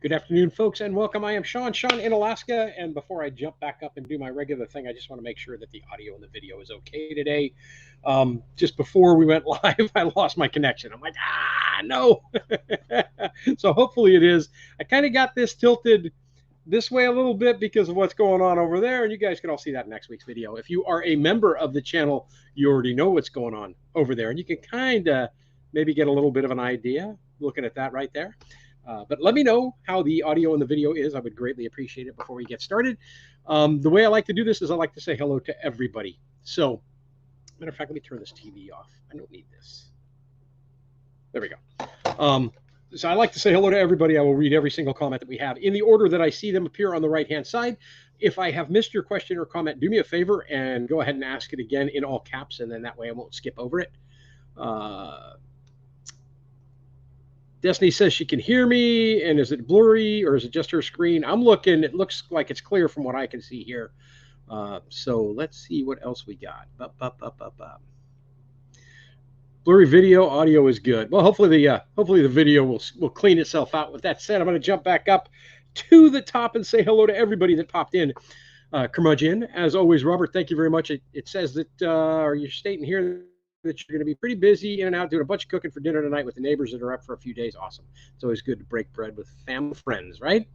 Good afternoon, folks, and welcome. I am Sean in Alaska. And before I jump back up and do my regular thing, I just want to make sure that the audio and the video is okay today. Just before we went live, I lost my connection. I'm like, no. So hopefully it is. I kind of got this tilted this way a little bit because of what's going on over there, and you guys can all see that in next week's video. If you are a member of the channel, you already know what's going on over there, and you can kind of maybe get a little bit of an idea looking at that right there. But let me know how the audio and the video is. I would greatly appreciate it before we get started. The way I like to do this is I like to say hello to everybody. So, matter of fact, let me turn this TV off. I don't need this. There we go. So I like to say hello to everybody. I will read every single comment that we have in the order that I see them appear on the right-hand side. If I have missed your question or comment, do me a favor and go ahead and ask it again in all caps, and then that way I won't skip over it. Destiny says she can hear me, and is it blurry or is it just her screen? I'm looking. It looks like it's clear from what I can see here. So let's see what else we got. Blurry video, audio is good. Well, hopefully the video will clean itself out. With that said, I'm going to jump back up to the top and say hello to everybody that popped in. Curmudgeon, as always, Robert, thank you very much. It says that you're stating here that you're going to be pretty busy in and out doing a bunch of cooking for dinner tonight with the neighbors that are up for a few days. Awesome. It's always good to break bread with family friends, right?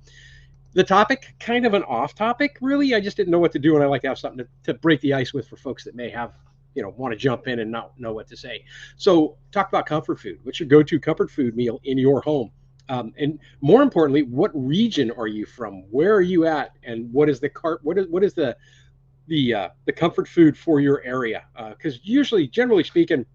The topic, kind of an off topic, really. I just didn't know what to do, and I like to have something to break the ice with for folks that may have, want to jump in and not know what to say. So talk about comfort food. What's your go-to comfort food meal in your home? And more importantly, what region are you from? Where are you at? And what is the comfort food for your area? Because usually, generally speaking,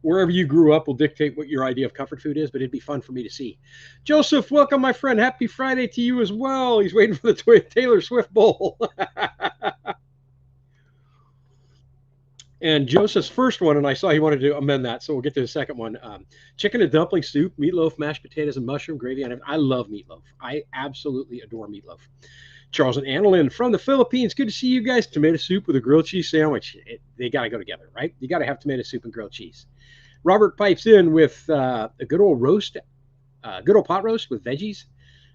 wherever you grew up will dictate what your idea of comfort food is, but it'd be fun for me to see. Joseph, welcome, my friend. Happy Friday to you as well. He's waiting for the Taylor Swift bowl. And Joseph's first one, and I saw he wanted to amend that, so we'll get to the second one. Chicken and dumpling soup, meatloaf, mashed potatoes, and mushroom gravy. And I love meatloaf. I absolutely adore meatloaf. Charles and Annalyn from the Philippines. Good to see you guys. Tomato soup with a grilled cheese sandwich. They got to go together, right? You got to have tomato soup and grilled cheese. Robert pipes in with a good old roast, good old pot roast with veggies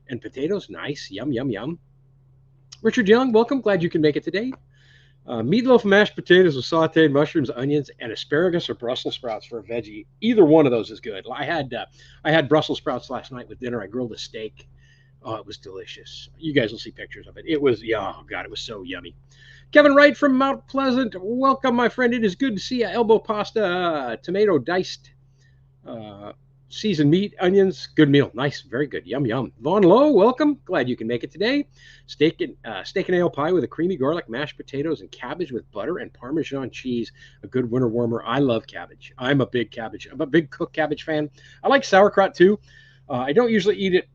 and potatoes. Nice. Yum, yum, yum. Richard Young, welcome. Glad you can make it today. Meatloaf and mashed potatoes with sauteed mushrooms, onions, and asparagus or Brussels sprouts for a veggie. Either one of those is good. I had Brussels sprouts last night with dinner. I grilled a steak. Oh, it was delicious. You guys will see pictures of it. It was, oh, God, it was so yummy. Kevin Wright from Mount Pleasant. Welcome, my friend. It is good to see you. Elbow pasta, tomato diced, seasoned meat, onions. Good meal. Nice. Very good. Yum, yum. Vaughn Lowe, welcome. Glad you can make it today. Steak and ale pie with a creamy garlic, mashed potatoes, and cabbage with butter and Parmesan cheese. A good winter warmer. I love cabbage. I'm a big cooked cabbage fan. I like sauerkraut, too. I don't usually eat it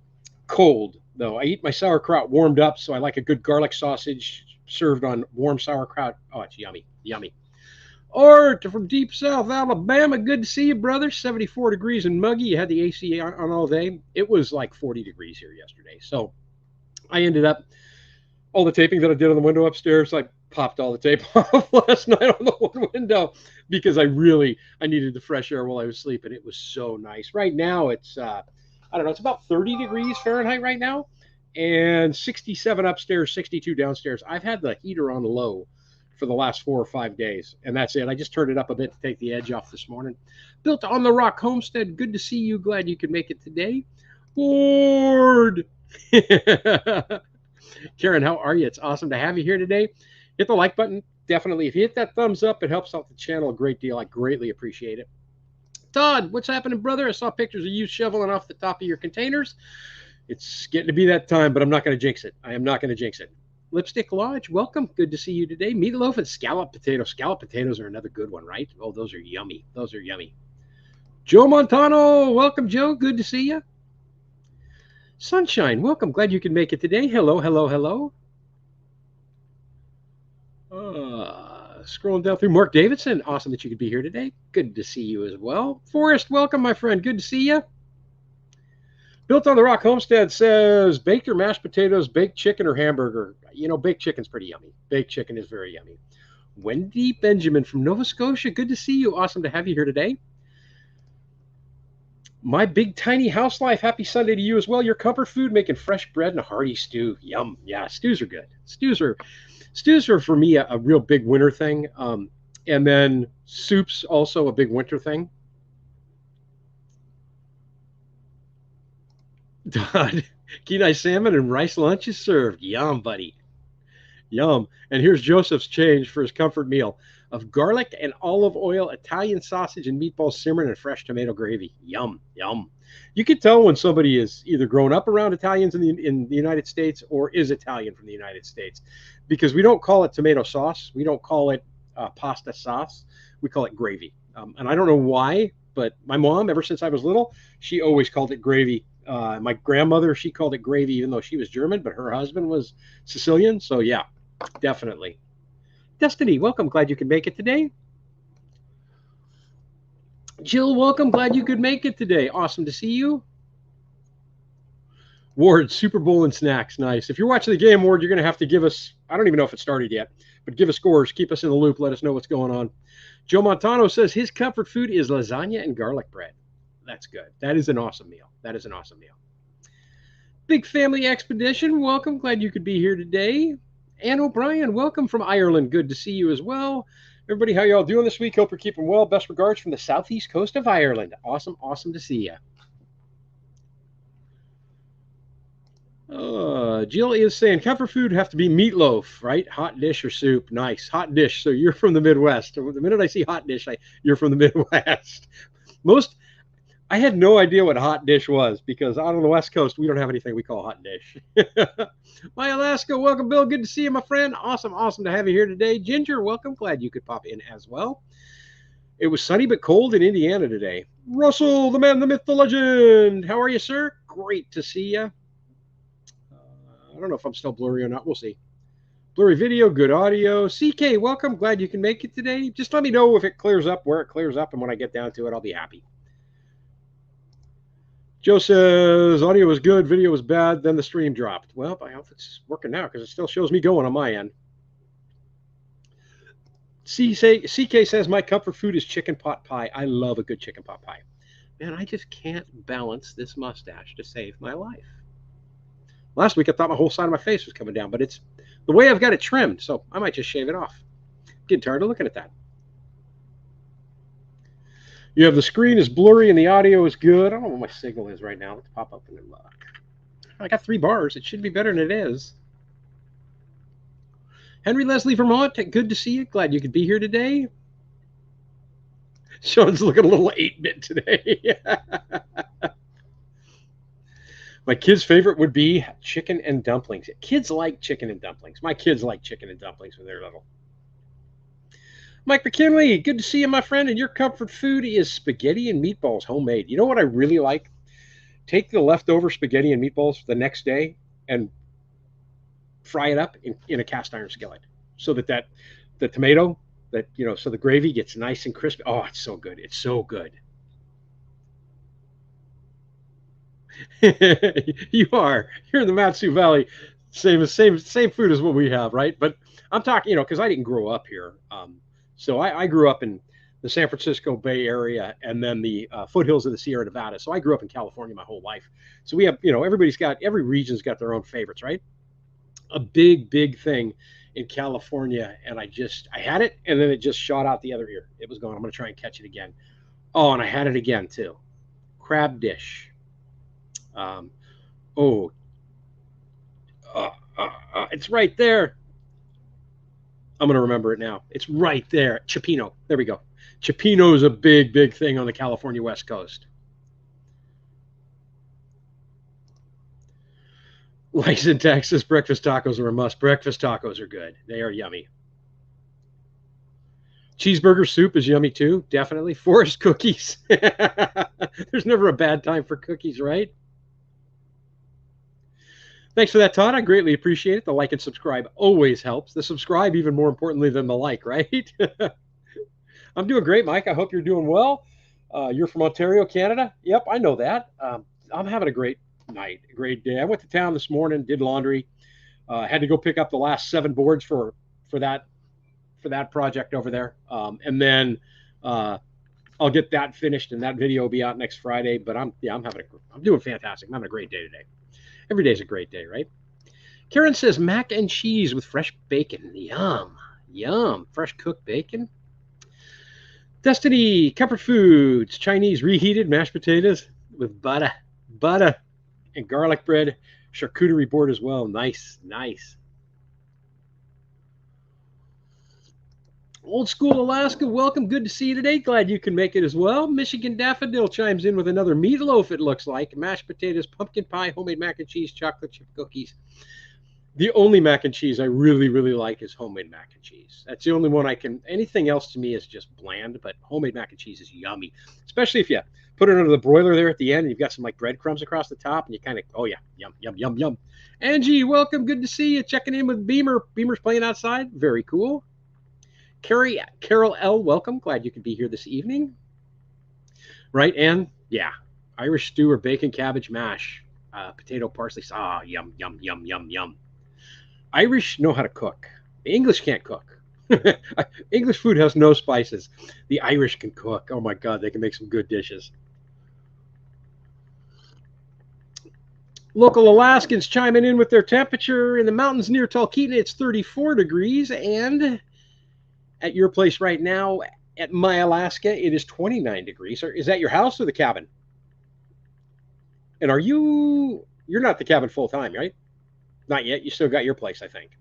cold, though. I eat my sauerkraut warmed up, so I like a good garlic sausage served on warm sauerkraut. Oh, it's yummy, yummy. Or from deep south Alabama, good to see you, brother. 74 degrees and muggy. You had the AC on all day. It was like 40 degrees here yesterday. So I ended up, all the taping that I did on the window upstairs, I popped all the tape off last night on the one window because I needed the fresh air while I was sleeping. It was so nice. Right now it's I don't know, it's about 30 degrees Fahrenheit right now, and 67 upstairs, 62 downstairs. I've had the heater on low for the last 4 or 5 days, and that's it. I just turned it up a bit to take the edge off this morning. Built on the Rock Homestead. Good to see you. Glad you could make it today. Bored. Karen, how are you? It's awesome to have you here today. Hit the like button. Definitely. If you hit that thumbs up, it helps out the channel a great deal. I greatly appreciate it. Todd, what's happening, brother? I saw pictures of you shoveling off the top of your containers. It's getting to be that time, but I'm not going to jinx it. I am not going to jinx it. Lipstick Lodge, welcome. Good to see you today. Meatloaf and scallop potatoes. Scallop potatoes are another good one, right? Oh, those are yummy. Those are yummy. Joe Montano, welcome, Joe. Good to see you. Sunshine, welcome. Glad you can make it today. Hello, hello, hello. Scrolling down through Mark Davidson. Awesome that you could be here today. Good to see you as well. Forrest, welcome, my friend. Good to see you. Built on the Rock Homestead says baked or mashed potatoes, baked chicken or hamburger. Baked chicken's pretty yummy. Baked chicken is very yummy. Wendy Benjamin from Nova Scotia. Good to see you. Awesome to have you here today. My big tiny house life. Happy Sunday to you as well. Your comfort food, making fresh bread and a hearty stew. Yum. Yeah, stews are good. Stews are for me a real big winter thing. And then soups also a big winter thing. Todd, Kenai salmon and rice lunch is served. Yum, buddy. Yum. And here's Joseph's change for his comfort meal of garlic and olive oil, Italian sausage and meatballs simmering in fresh tomato gravy. Yum, yum. You can tell when somebody is either grown up around Italians in the United States or is Italian from the United States, because we don't call it tomato sauce. We don't call it pasta sauce. We call it gravy. And I don't know why, but my mom, ever since I was little, she always called it gravy. My grandmother, she called it gravy, even though she was German, but her husband was Sicilian. So yeah, definitely. Destiny, welcome. Glad you could make it today. Jill, welcome. Glad you could make it today. Awesome to see you. Ward, Super Bowl and snacks. Nice. If you're watching the game, Ward, you're going to have to give us, I don't even know if it started yet, but give us scores. Keep us in the loop. Let us know what's going on. Joe Montano says his comfort food is lasagna and garlic bread. That's good. That is an awesome meal. That is an awesome meal. Big Family Expedition, welcome. Glad you could be here today. Ann O'Brien, welcome from Ireland. Good to see you as well. Everybody, how y'all doing this week? Hope you're keeping well. Best regards from the southeast coast of Ireland. Awesome, awesome to see you. Jill is saying comfort food have to be meatloaf, right? Hot dish or soup. Nice. Hot dish. So you're from the Midwest. The minute I see hot dish, you're from the Midwest. I had no idea what hot dish was because out on the West Coast, we don't have anything we call hot dish. My Alaska, welcome, Bill. Good to see you, my friend. Awesome, awesome to have you here today. Ginger, welcome. Glad you could pop in as well. It was sunny but cold in Indiana today. Russell, the man, the myth, the legend. How are you, sir? Great to see you. I don't know if I'm still blurry or not. We'll see. Blurry video, good audio. CK, welcome. Glad you can make it today. Just let me know if it clears up, where it clears up, and when I get down to it, I'll be happy. Joe says audio was good, video was bad, then the stream dropped. Well, I hope it's working now because it still shows me going on my end. CK says my comfort food is chicken pot pie. I love a good chicken pot pie. Man, I just can't balance this mustache to save my life. Last week I thought my whole side of my face was coming down, but it's the way I've got it trimmed, so I might just shave it off. Getting tired of looking at that. You have the screen is blurry and the audio is good. I don't know what my signal is right now. Let's pop up and look. I got 3 bars. It should be better than it is. Henry Leslie, Vermont, good to see you. Glad you could be here today. Sean's looking a little 8-bit today. My kids' favorite would be chicken and dumplings. Kids like chicken and dumplings. My kids like chicken and dumplings when they're little. Mike McKinley, good to see you, my friend. And your comfort food is spaghetti and meatballs, homemade. You know what I really like? Take the leftover spaghetti and meatballs the next day and fry it up in a cast iron skillet, so that the tomato, so the gravy gets nice and crispy. Oh, it's so good. It's so good. You're in the Matsu Valley. Same food as what we have, right? But I'm talking, because I didn't grow up here. So I grew up in the San Francisco Bay Area and then the foothills of the Sierra Nevada. So I grew up in California my whole life. So we have, every region's got their own favorites, right? A big thing in California, and I had it, and then it just shot out the other ear. It was gone. I'm going to try and catch it again. Oh, and I had it again too. Crab dish. It's right there. I'm going to remember it now. It's right there. Cioppino. There we go. Cioppino is a big thing on the California West Coast. Lice in Texas, breakfast tacos are a must. Breakfast tacos are good. They are yummy. Cheeseburger soup is yummy too, definitely. Forest cookies. There's never a bad time for cookies, right? Thanks for that, Todd. I greatly appreciate it. The like and subscribe always helps. The subscribe even more importantly than the like, right? I'm doing great, Mike. I hope you're doing well. You're from Ontario, Canada? Yep, I know that. I'm having a great night, a great day. I went to town this morning, did laundry. Had to go pick up the last 7 boards for that project over there. And then I'll get that finished, and that video will be out next Friday. But I'm doing fantastic. I'm having a great day today. Every day's a great day, right? Karen says mac and cheese with fresh bacon. Yum, yum. Fresh cooked bacon. Destiny Comfort Foods Chinese reheated mashed potatoes with butter, and garlic bread. Charcuterie board as well. Nice, nice. Old School Alaska, welcome. Good to see you today. Glad you can make it as well. Michigan Daffodil chimes in with another meatloaf, it looks like. Mashed potatoes, pumpkin pie, homemade mac and cheese, chocolate chip cookies. The only mac and cheese I really, really like is homemade mac and cheese. That's the only one I can. Anything else to me is just bland, but homemade mac and cheese is yummy, especially if you put it under the broiler there at the end and you've got some like breadcrumbs across the top and you kind of, oh yeah, yum, yum, yum, yum. Angie, welcome. Good to see you. Checking in with Beamer. Beamer's playing outside. Very cool. Carol L, welcome. Glad you could be here this evening. Right, and yeah, Irish stew or bacon cabbage mash, potato parsley sauce. Ah, yum, yum, yum, yum, yum. Irish know how to cook. The English can't cook. English food has no spices. The Irish can cook. Oh my God, they can make some good dishes. Local Alaskans chiming in with their temperature. In the mountains near Talkeetna, it's 34 degrees. And at your place right now, at my Alaska, it is 29 degrees. Is that your house or the cabin? And you're not the cabin full time, right? Not yet. You still got your place, I think.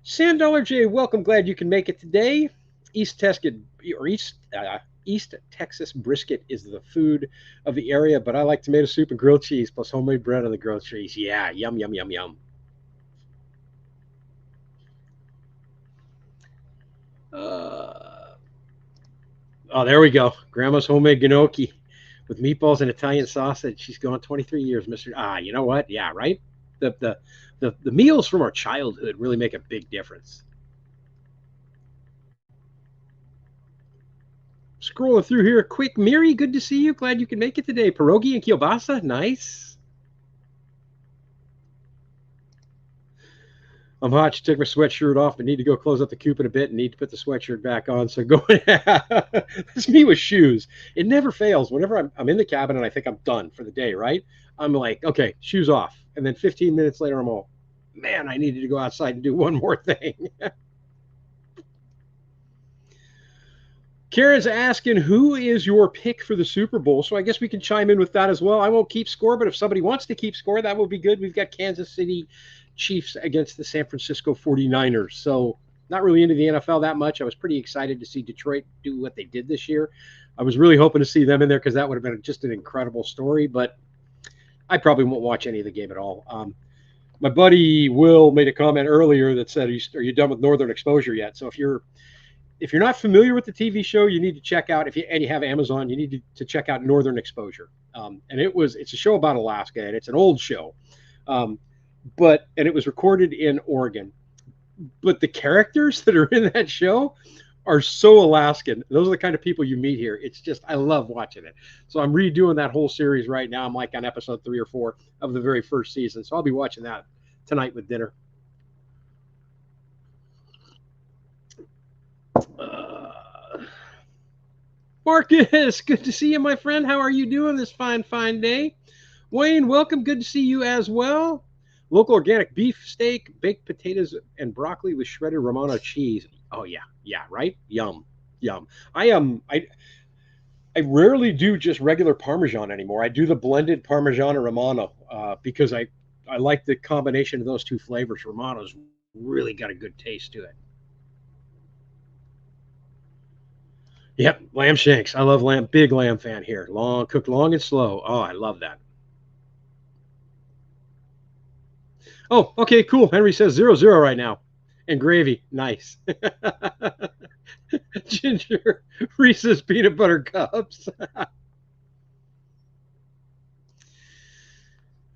Sand Dollar J, welcome. Glad you can make it today. East Texas brisket is the food of the area, but I like tomato soup and grilled cheese plus homemade bread on the grilled cheese. Yeah, yum, yum, yum, yum. Oh, there we go. Grandma's homemade gnocchi with meatballs and Italian sausage. She's gone 23 years, Mr. You know what? Yeah, right? The meals from our childhood really make a big difference. Scrolling through here quick. Miri, good to see you. Glad you can make it today. Pierogi and kielbasa. Nice. I'm hot. She took my sweatshirt off, but need to go close up the coop in a bit and need to put the sweatshirt back on. So go. It's me with shoes. It never fails. Whenever I'm in the cabin and I think I'm done for the day, right? I'm like, okay, shoes off. And then 15 minutes later, I'm all, man, I needed to go outside and do one more thing. Karen's asking, who is your pick for the Super Bowl? So I guess we can chime in with that as well. I won't keep score, but if somebody wants to keep score, that would be good. We've got Kansas City Chiefs against the San Francisco 49ers. So not really into the NFL that much. I was pretty excited to see Detroit do what they did this year. I was really hoping to see them in there because that would have been just an incredible story, but I probably won't watch any of the game at all. My buddy Will made a comment earlier that said, are you done with Northern Exposure yet? So if you're not familiar with the TV show, you need to check out, and you have Amazon, you need to check out Northern Exposure. And it's a show about Alaska, and it's an old show. And it was recorded in Oregon. But the characters that are in that show are so Alaskan. Those are the kind of people you meet here. It's just, I love watching it. So I'm redoing that whole series right now. I'm like on episode 3 or 4 of the very first season. So I'll be watching that tonight with dinner. Marcus, good to see you, my friend. How are you doing this fine, fine day? Wayne, welcome. Good to see you as well. Local organic beef steak, baked potatoes, and broccoli with shredded Romano cheese. Oh yeah, right? Yum, yum. I rarely do just regular Parmesan anymore. I do the blended Parmesan and Romano because I like the combination of those two flavors. Romano's really got a good taste to it. Yep, lamb shanks. I love lamb. Big lamb fan here. Cooked long and slow. Oh, I love that. Oh, okay, cool. Henry says 0-0 right now. And gravy. Nice. Ginger. Reese's peanut butter cups.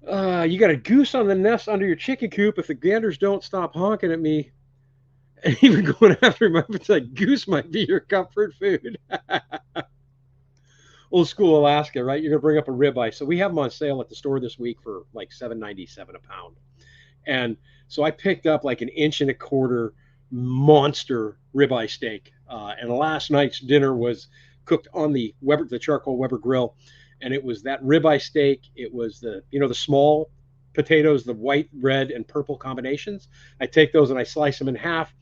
You got a goose on the nest under your chicken coop. If the ganders don't stop honking at me and even going after him, it's like goose might be your comfort food. Old school Alaska, right? You're gonna bring up a ribeye. So we have them on sale at the store this week for like $7.97 a pound. And so I picked up like an 1.25 inch monster ribeye steak. And last night's dinner was cooked on the charcoal Weber grill, and it was that ribeye steak. It was the small potatoes, the white, red, and purple combinations. I take those and I slice them in half,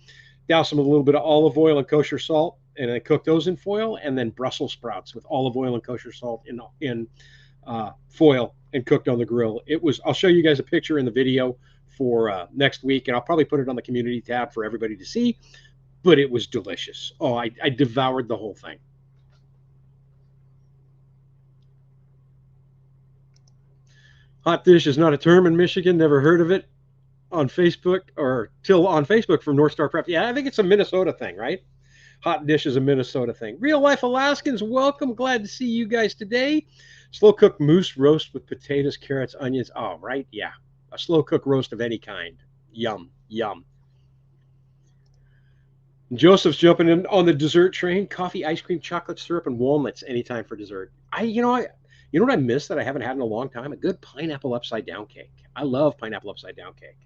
douse them with a little bit of olive oil and kosher salt, and I cook those in foil, and then Brussels sprouts with olive oil and kosher salt in foil and cooked on the grill. It was. I'll show you guys a picture in the video for next week, and I'll probably put it on the community tab for everybody to see. But it was delicious. Oh, I devoured the whole thing. Hot dish is not a term in Michigan. Never heard of it on Facebook or till on Facebook from North Star Prep. Yeah, I think it's a Minnesota thing, right? Hot dish is a Minnesota thing. Real life Alaskans, welcome. Glad to see you guys today. Slow cooked moose roast with potatoes, carrots, onions. Oh, right. Yeah. A slow cooked roast of any kind. Yum, yum. Joseph's jumping in on the dessert train. Coffee, ice cream, chocolate syrup, and walnuts anytime for dessert. You know what I miss that I haven't had in a long time? A good pineapple upside down cake. I love pineapple upside down cake.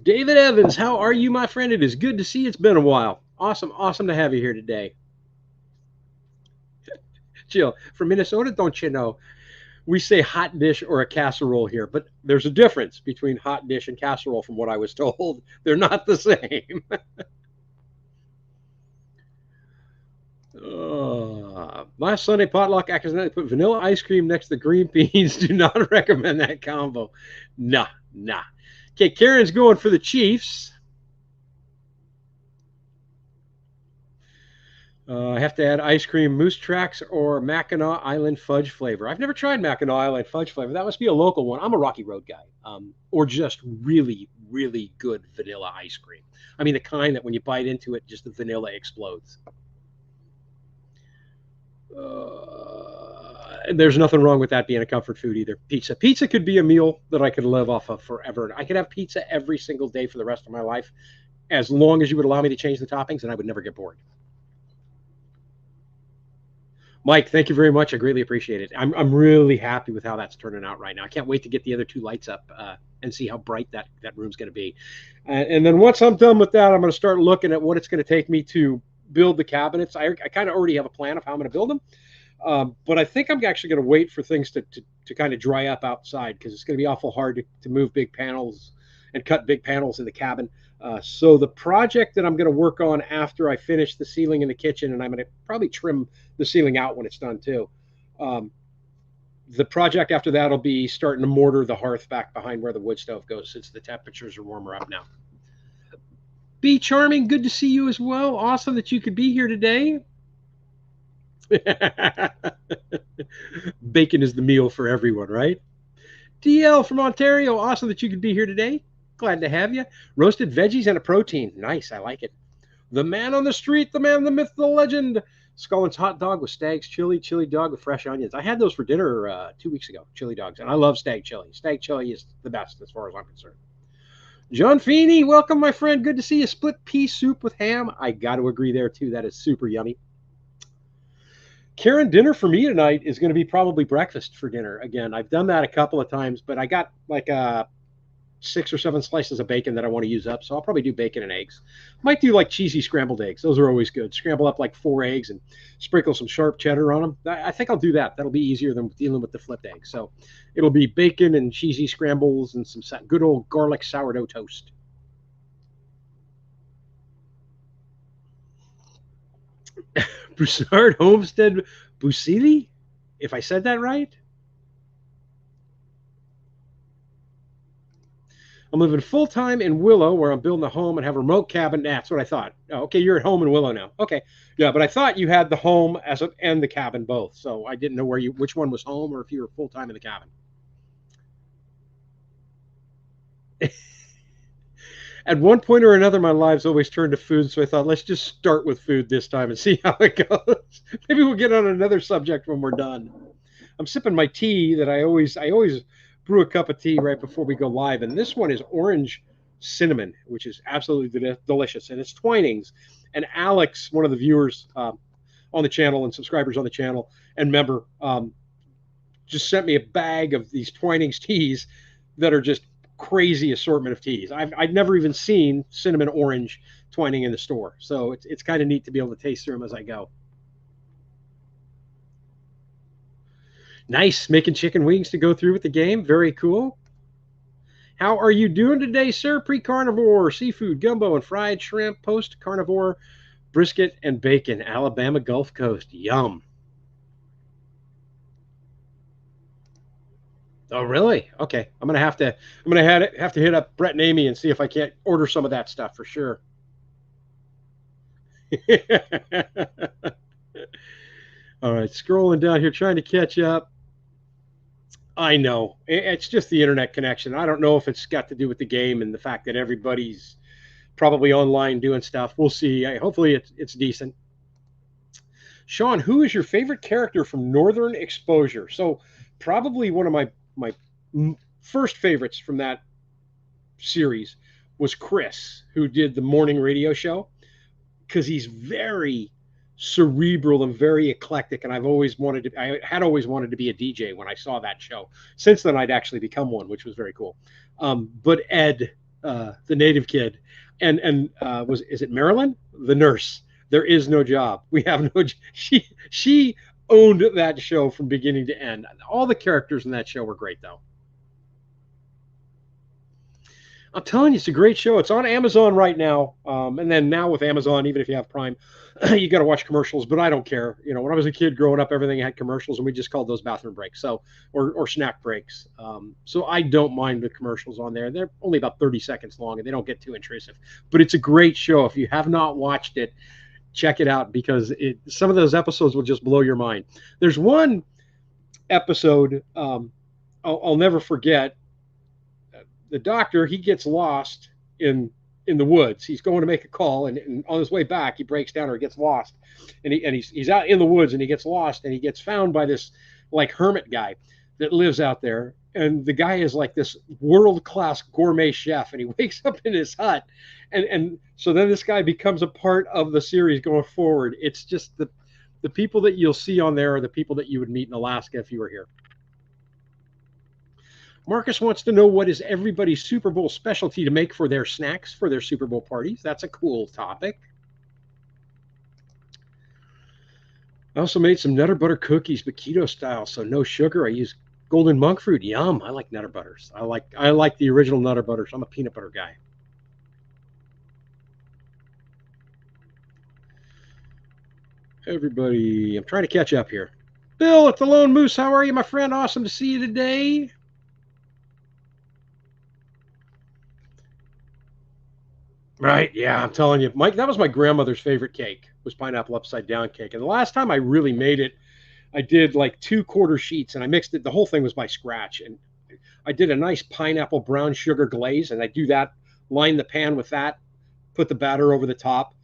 David Evans, how are you, my friend? It is good to see you. It's been a while. Awesome to have you here today. Jill, from Minnesota, don't you know? We say hot dish or a casserole here, but there's a difference between hot dish and casserole from what I was told. They're not the same. Last Sunday potluck accidentally put vanilla ice cream next to the green beans. Do not recommend that combo. Nah. Okay, Karen's going for the Chiefs. I have to add ice cream, moose tracks, or Mackinac Island fudge flavor. I've never tried Mackinac Island fudge flavor. That must be a local one. I'm a Rocky Road guy. Or just really, really good vanilla ice cream. I mean, the kind that when you bite into it, just the vanilla explodes. There's nothing wrong with that being a comfort food either. Pizza could be a meal that I could live off of forever. I could have pizza every single day for the rest of my life, as long as you would allow me to change the toppings, and I would never get bored. Mike, thank you very much. I greatly appreciate it. I'm really happy with how that's turning out right now. I can't wait to get the other two lights up and see how bright that room's going to be. And then once I'm done with that, I'm going to start looking at what it's going to take me to build the cabinets. I kind of already have a plan of how I'm going to build them. But I think I'm actually going to wait for things to kind of dry up outside, because it's going to be awful hard to move big panels and cut big panels in the cabin. So the project that I'm going to work on after I finish the ceiling in the kitchen, and I'm going to probably trim the ceiling out when it's done too. The project after that will be starting to mortar the hearth back behind where the wood stove goes, since the temperatures are warmer up now. Be Charming, good to see you as well. Awesome that you could be here today. Bacon is the meal for everyone, right? DL from Ontario, awesome that you could be here today. Glad to have you. Roasted veggies and a protein. Nice, I like it. The man on the street, the man, the myth, the legend. Scullin's hot dog with Stag's chili dog with fresh onions. I had those for dinner 2 weeks ago, chili dogs, and I love Stag chili. Stag chili is the best as far as I'm concerned. John Feeney, welcome, my friend. Good to see you. Split pea soup with ham. I got to agree there, too. That is super yummy. Karen, dinner for me tonight is going to be probably breakfast for dinner. Again, I've done that a couple of times, but I got like 6 or 7 slices of bacon that I want to use up, so I'll probably do bacon and eggs. Might do like cheesy scrambled eggs. Those are always good. Scramble up like 4 eggs and sprinkle some sharp cheddar on them. I think I'll do that. That'll be easier than dealing with the flipped eggs. So it'll be bacon and cheesy scrambles and some good old garlic sourdough toast. Broussard Homestead Busili, if I said that right. I'm living full-time in Willow, where I'm building a home and have a remote cabin. That's what I thought. Oh, okay, you're at home in Willow now. Okay. Yeah, but I thought you had the home and the cabin both. So I didn't know which one was home, or if you were full-time in the cabin. At one point or another, my lives always turned to food, so I thought, let's just start with food this time and see how it goes. Maybe we'll get on another subject when we're done. I'm sipping my tea that I always brew a cup of tea right before we go live, and this one is orange cinnamon, which is absolutely delicious, and it's Twinings. And Alex, one of the viewers on the channel and subscribers on the channel and member, just sent me a bag of these Twinings teas that are just crazy assortment of teas. I've never even seen cinnamon orange twining in the store, so it's kind of neat to be able to taste through them as I go. Nice, making chicken wings to go through with the game. Very cool. How are you doing today, sir? Pre-carnivore, seafood, gumbo, and fried shrimp. Post-carnivore, brisket and bacon. Alabama Gulf Coast. Yum. Oh, really? Okay. I'm gonna have to hit up Brett and Amy and see if I can't order some of that stuff for sure. All right, scrolling down here, trying to catch up. I know it's just the internet connection. I don't know if it's got to do with the game and the fact that everybody's probably online doing stuff. We'll see. Hopefully, it's decent. Sean, who is your favorite character from Northern Exposure? So, probably one of my first favorites from that series was Chris, who did the morning radio show, because he's very cerebral and very eclectic. And I had always wanted to be a DJ when I saw that show. Since then, I'd actually become one, which was very cool. But Ed, the native kid, and is it Marilyn, the nurse? There is no job. We have no. She owned that show from beginning to end. All the characters in that show were great, though. I'm telling you, it's a great show. It's on Amazon right now, and then now with Amazon, even if you have Prime, you got to watch commercials. But I don't care. You know, when I was a kid growing up, everything had commercials, and we just called those bathroom breaks, or snack breaks. So I don't mind the commercials on there. They're only about 30 seconds long, and they don't get too intrusive. But it's a great show. If you have not watched it, check it out, because some of those episodes will just blow your mind. There's one episode I'll never forget. The doctor, he gets lost in the woods. He's going to make a call, and on his way back, he breaks down or he gets lost, and he's out in the woods, and he gets lost, and he gets found by this like hermit guy that lives out there, and the guy is like this world-class gourmet chef, and he wakes up in his hut, and so then this guy becomes a part of the series going forward. It's just the people that you'll see on there are the people that you would meet in Alaska if you were here. Marcus wants to know, what is everybody's Super Bowl specialty to make for their snacks for their Super Bowl parties? That's a cool topic. I also made some Nutter Butter cookies, but keto style, so no sugar. I use golden monk fruit. Yum! I like Nutter Butters. I like the original Nutter Butters. I'm a peanut butter guy. Everybody, I'm trying to catch up here. Bill at the Lone Moose, how are you, my friend? Awesome to see you today. Right, yeah, I'm telling you, Mike, that was my grandmother's favorite cake, was pineapple upside down cake. And the last time I really made it, I did like 2/4 sheets, and I mixed it. The whole thing was by scratch, and I did a nice pineapple brown sugar glaze, and I do that, line the pan with that, put the batter over the top,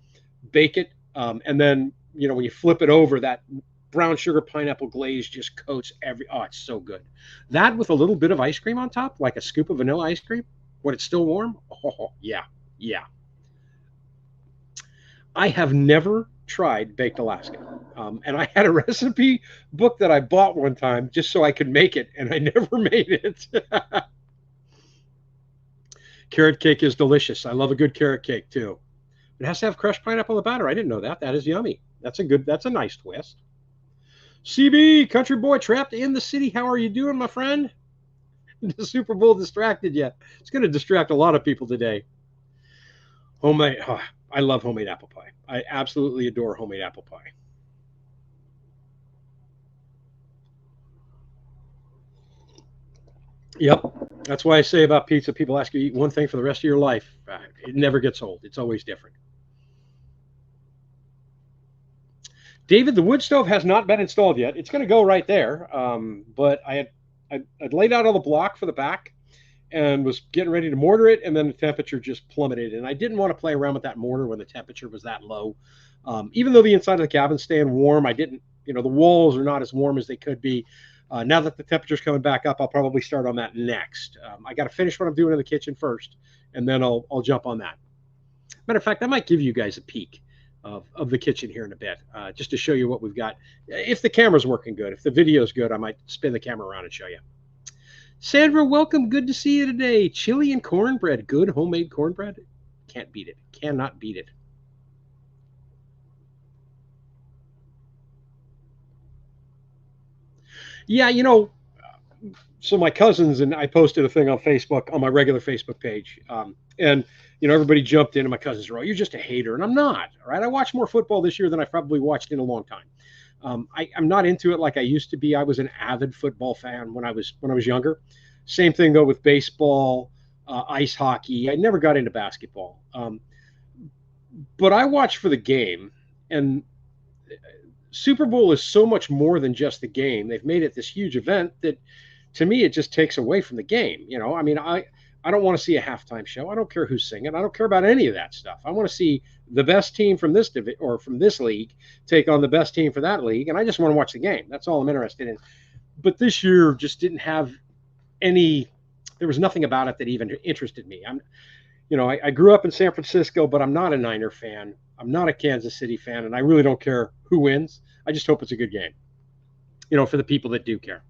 bake it, and then when you flip it over, that brown sugar pineapple glaze just coats oh, it's so good. That with a little bit of ice cream on top, like a scoop of vanilla ice cream when it's still warm. Oh, yeah, yeah. I have never tried baked Alaska. And I had a recipe book that I bought one time just so I could make it, and I never made it. Carrot cake is delicious. I love a good carrot cake too. It has to have crushed pineapple in the batter. I didn't know that. That is yummy. That's a nice twist. CB, country boy trapped in the city. How are you doing, my friend? The Super Bowl distracted you. It's going to distract a lot of people today. Homemade. Oh, I love homemade apple pie. I absolutely adore homemade apple pie. Yep. That's why I say about pizza, people ask you to eat one thing for the rest of your life. It never gets old. It's always different. David, the wood stove has not been installed yet. It's going to go right there. But I'd laid out all the block for the back and was getting ready to mortar it, and then the temperature just plummeted. And I didn't want to play around with that mortar when the temperature was that low. Even though the inside of the cabin's staying warm, I didn't, the walls are not as warm as they could be. Now that the temperature's coming back up, I'll probably start on that next. I got to finish what I'm doing in the kitchen first, and then I'll jump on that. Matter of fact, I might give you guys a peek of the kitchen here in a bit, just to show you what we've got. If the camera's working good, if the video's good, I might spin the camera around and show you. Sandra, welcome. Good to see you today. Chili and cornbread. Good homemade cornbread. Can't beat it. Cannot beat it. Yeah, so my cousins and I posted a thing on Facebook on my regular Facebook page, and everybody jumped in, and my cousins were, "Oh, you're just a hater," and I'm not. All right, I watched more football this year than I've probably watched in a long time. I'm not into it like I used to be. I was an avid football fan when I was younger. Same thing though with baseball, ice hockey. I never got into basketball, but I watch for the game, and Super Bowl is so much more than just the game. They've made it this huge event that, to me, it just takes away from the game. I mean, I don't want to see a halftime show. I don't care who's singing. I don't care about any of that stuff. I want to see the best team from this or from this league take on the best team for that league, and I just want to watch the game. That's all I'm interested in. But this year just didn't have any. There was nothing about it that even interested me. I grew up in San Francisco, but I'm not a Niner fan. I'm not a Kansas City fan, and I really don't care who wins. I just hope it's a good game, for the people that do care.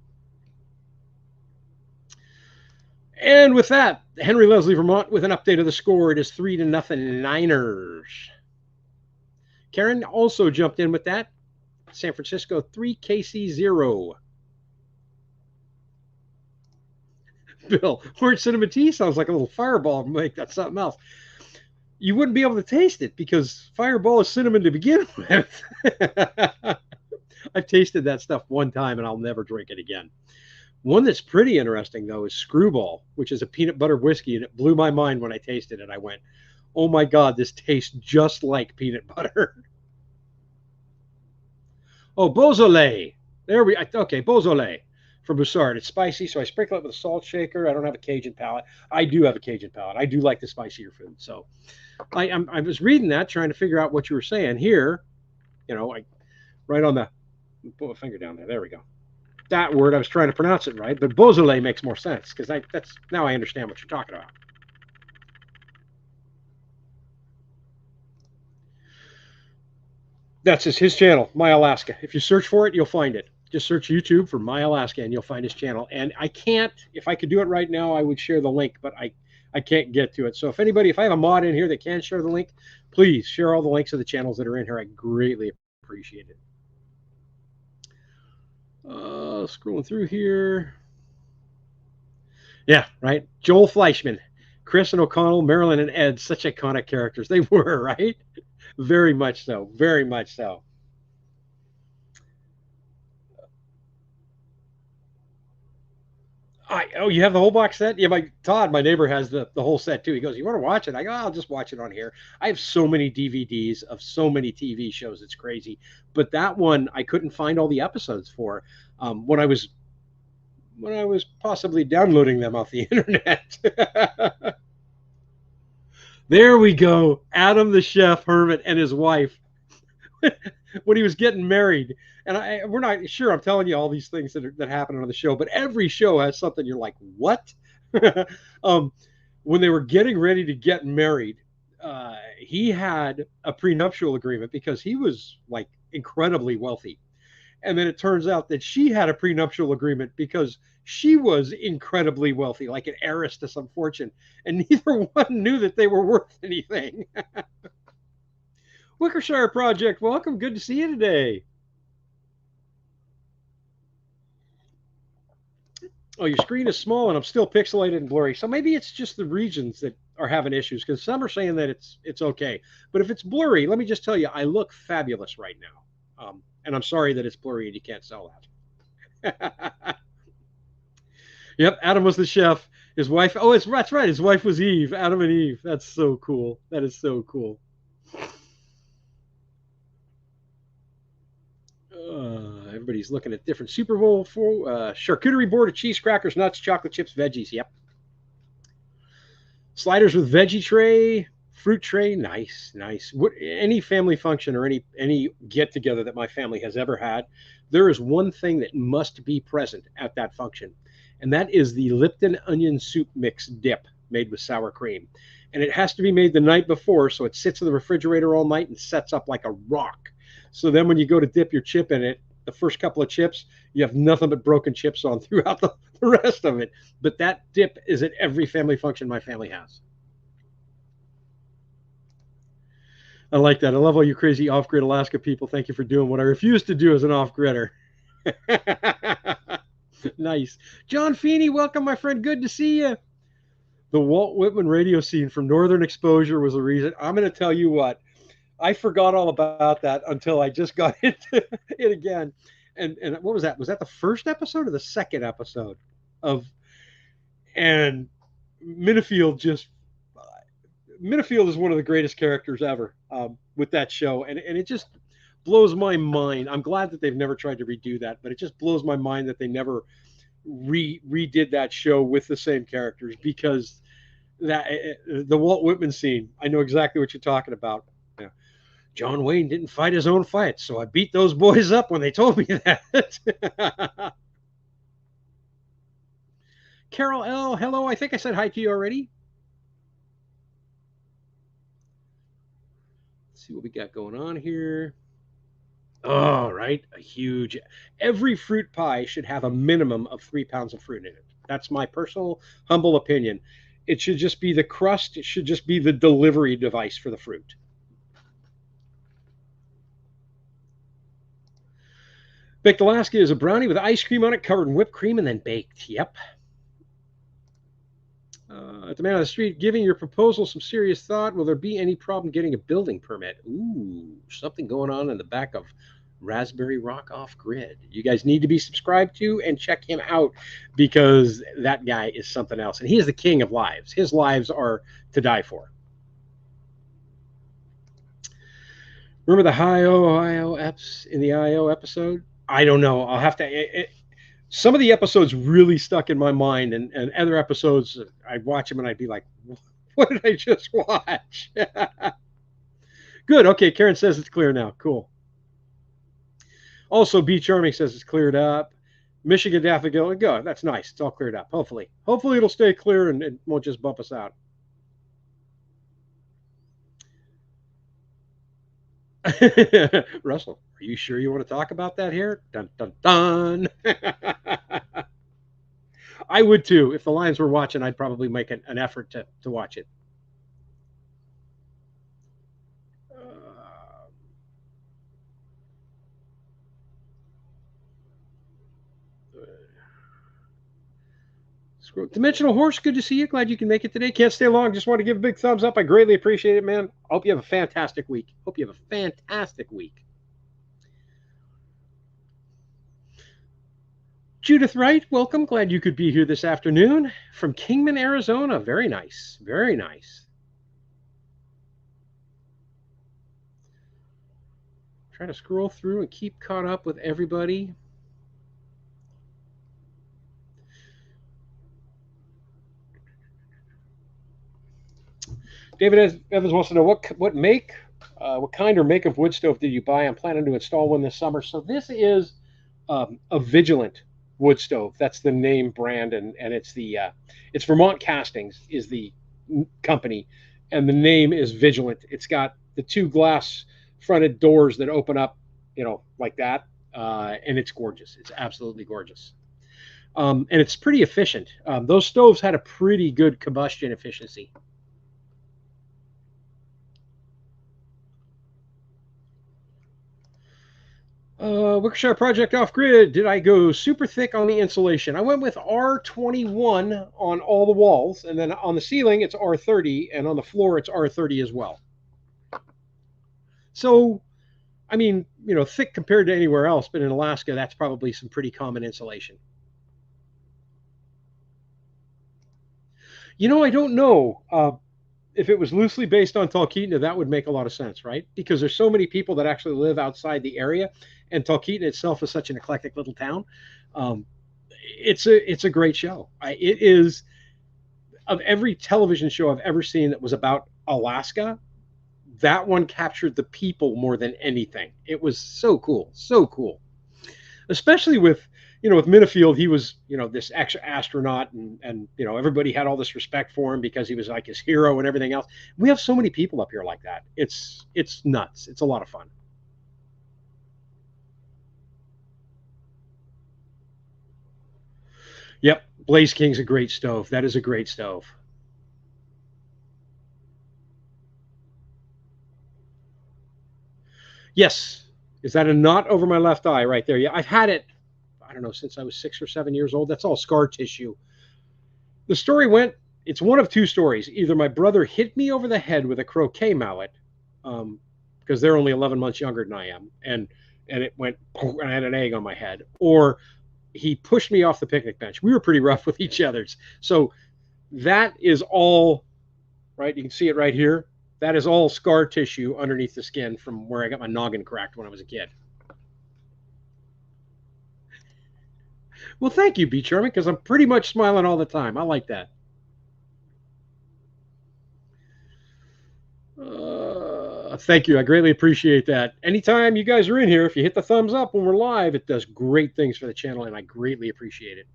And with that, Henry Leslie, Vermont, with an update of the score. It is 3-0 Niners. Karen also jumped in with that. San Francisco 3, KC 0. Bill, orange cinnamon tea sounds like a little fireball. Make that something else. You wouldn't be able to taste it because fireball is cinnamon to begin with. I've tasted that stuff one time and I'll never drink it again. One that's pretty interesting, though, is Screwball, which is a peanut butter whiskey, and it blew my mind when I tasted it. I went, oh my God, this tastes just like peanut butter. Oh, Beaujolais. Okay, Beaujolais from Broussard. It's spicy, so I sprinkle it with a salt shaker. I don't have a Cajun palate. I do have a Cajun palate. I do like the spicier food. So I was reading that, trying to figure out what you were saying here. Right on the, put my finger down there. There we go. That word, I was trying to pronounce it right, but Beaujolais makes more sense because that's now I understand what you're talking about. That's just his channel, My Alaska. If you search for it, you'll find it. Just search YouTube for My Alaska and you'll find his channel. And I can't, if I could do it right now, I would share the link, but I can't get to it. So if I have a mod in here that can share the link, please share all the links of the channels that are in here. I greatly appreciate it. Scrolling through here. Yeah, right. Joel Fleischman, Chris and O'Connell, Marilyn and Ed, such iconic characters. They were, right? Very much so. Very much so. You have the whole box set? Yeah, Todd, my neighbor, has the whole set too. He goes, "You want to watch it?" I go, "I'll just watch it on here." I have so many DVDs of so many TV shows, it's crazy. But that one, I couldn't find all the episodes for when I was possibly downloading them off the internet. There we go, Adam the chef Hermit and his wife when he was getting married. And we're not sure. I'm telling you all these things that happen on the show, but every show has something you're like, what? um, when they were getting ready to get married, he had a prenuptial agreement because he was like incredibly wealthy. And then it turns out that she had a prenuptial agreement because she was incredibly wealthy, like an heiress to some fortune. And neither one knew that they were worth anything. Wickershire Project, welcome. Good to see you today. Oh, your screen is small and I'm still pixelated and blurry. So maybe it's just the regions that are having issues because some are saying that it's okay. But if it's blurry, let me just tell you, I look fabulous right now. And I'm sorry that it's blurry and you can't sell that. Yep, Adam was the chef. His wife, that's right. His wife was Eve, Adam and Eve. That's so cool. That is so cool. Everybody's looking at different Super Bowl for charcuterie board of cheese, crackers, nuts, chocolate chips, veggies. Yep. Sliders with veggie tray, fruit tray. Nice, nice. Any family function or any get together that my family has ever had, there is one thing that must be present at that function, and that is the Lipton onion soup mix dip made with sour cream. And it has to be made the night before, so it sits in the refrigerator all night and sets up like a rock. So then when you go to dip your chip in it, the first couple of chips, you have nothing but broken chips on throughout the rest of it. But that dip is at every family function my family has. I like that. I love all you crazy off-grid Alaska people. Thank you for doing what I refuse to do as an off-gridder. Nice. John Feeney, welcome, my friend. Good to see you. The Walt Whitman radio scene from Northern Exposure was the reason. I'm going to tell you what. I forgot all about that until I just got into it again. And what was that? Was that the first episode or the second episode of? And Minifield just Minifield is one of the greatest characters ever with that show, and it just blows my mind. I'm glad that they've never tried to redo that, but it just blows my mind that they never redid that show with the same characters, because that the Walt Whitman scene, I know exactly what you're talking about. Yeah. John Wayne didn't fight his own fights, so I beat those boys up when they told me that. Carol L, hello. I think I said hi to you already. Let's see what we got going on here. Oh, right. A huge. Every fruit pie should have a minimum of 3 pounds of fruit in it. That's my personal, humble opinion. It should just be the crust. It should just be the delivery device for the fruit. Baked Alaska is a brownie with ice cream on it, covered in whipped cream, and then baked. Yep. At the man on the street, giving your proposal some serious thought. Will there be any problem getting a building permit? Ooh, something going on in the back of Raspberry Rock Off Grid. You guys need to be subscribed to and check him out, because that guy is something else. And he is the king of lives. His lives are to die for. Remember the IO eps in the IO episode? I don't know. I'll have to. Some of the episodes really stuck in my mind, and other episodes, I'd watch them and I'd be like, what did I just watch? Good. Okay. Karen says it's clear now. Cool. Also, B Charming says it's cleared up. Michigan Daffodil, go. That's nice. It's all cleared up. Hopefully it'll stay clear and it won't just bump us out. Russell, are you sure you want to talk about that here? Dun, dun, dun. I would too. If the Lions were watching, I'd probably make an effort to watch it. Dimensional Horse, good to see you. Glad you can make it today. Can't stay long. Just want to give a big thumbs up. I greatly appreciate it, man. I hope you have a fantastic week. Hope you have a fantastic week. Judith Wright, welcome. Glad you could be here this afternoon from Kingman, Arizona. Very nice. Very nice. Try to scroll through and keep caught up with everybody. David Evans wants to know what kind or make of wood stove did you buy? I'm planning to install one this summer. So this is a Vigilant wood stove. That's the name brand, and it's Vermont Castings is the company, and the name is Vigilant. It's got the 2 glass fronted doors that open up, like that, and it's gorgeous. It's absolutely gorgeous. And it's pretty efficient. Those stoves had a pretty good combustion efficiency. Wickshire Project Off Grid. Did I go super thick on the insulation? I went with R21 on all the walls, and then on the ceiling it's R30, and on the floor it's R30 as well. So, I mean, thick compared to anywhere else, but in Alaska that's probably some pretty common insulation. I don't know. If it was loosely based on Talkeetna, that would make a lot of sense, right? Because there's so many people that actually live outside the area, and Talkeetna itself is such an eclectic little town. It's a great show. It is, of every television show I've ever seen that was about Alaska, that one captured the people more than anything. It was so cool, especially with Minifield. He was this extra astronaut, and everybody had all this respect for him because he was like his hero and everything else. We have so many people up here like that. It's nuts. It's a lot of fun. Blaze King's a great stove. That is a great stove. Yes. Is that a knot over my left eye right there? Yeah, I've had it, I don't know, since I was 6 or 7 years old. That's all scar tissue. The story went, it's one of two stories. Either my brother hit me over the head with a croquet mallet, um, because they're only 11 months younger than I am, and it went, and I had an egg on my head, or he pushed me off the picnic bench. We were pretty rough with each other's. So that is all, right? You can see it right here. That is all scar tissue underneath the skin from where I got my noggin cracked when I was a kid. Well, thank you, B Charming, because I'm pretty much smiling all the time. I like that. Thank you. I greatly appreciate that. Anytime you guys are in here, if you hit the thumbs up when we're live, it does great things for the channel, and I greatly appreciate it.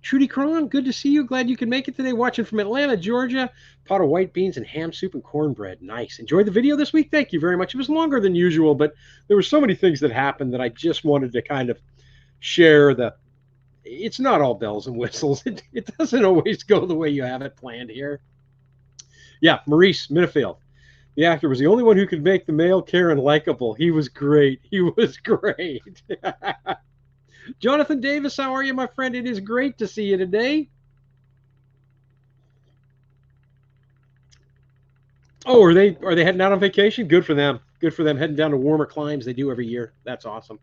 Trudy Cron, good to see you. Glad you can make it today. Watching from Atlanta, Georgia. Pot of white beans and ham soup and cornbread. Nice. Enjoyed the video this week. Thank you very much. It was longer than usual, but there were so many things that happened that I just wanted to kind of share the. It's not all bells and whistles. It doesn't always go the way you have it planned here. Yeah, Maurice Minifield. The actor was the only one who could make the male Karen likable. He was great. He was great. Jonathan Davis, how are you, my friend? It is great to see you today. Oh, are they heading out on vacation? Good for them. Good for them heading down to warmer climes they do every year. That's awesome.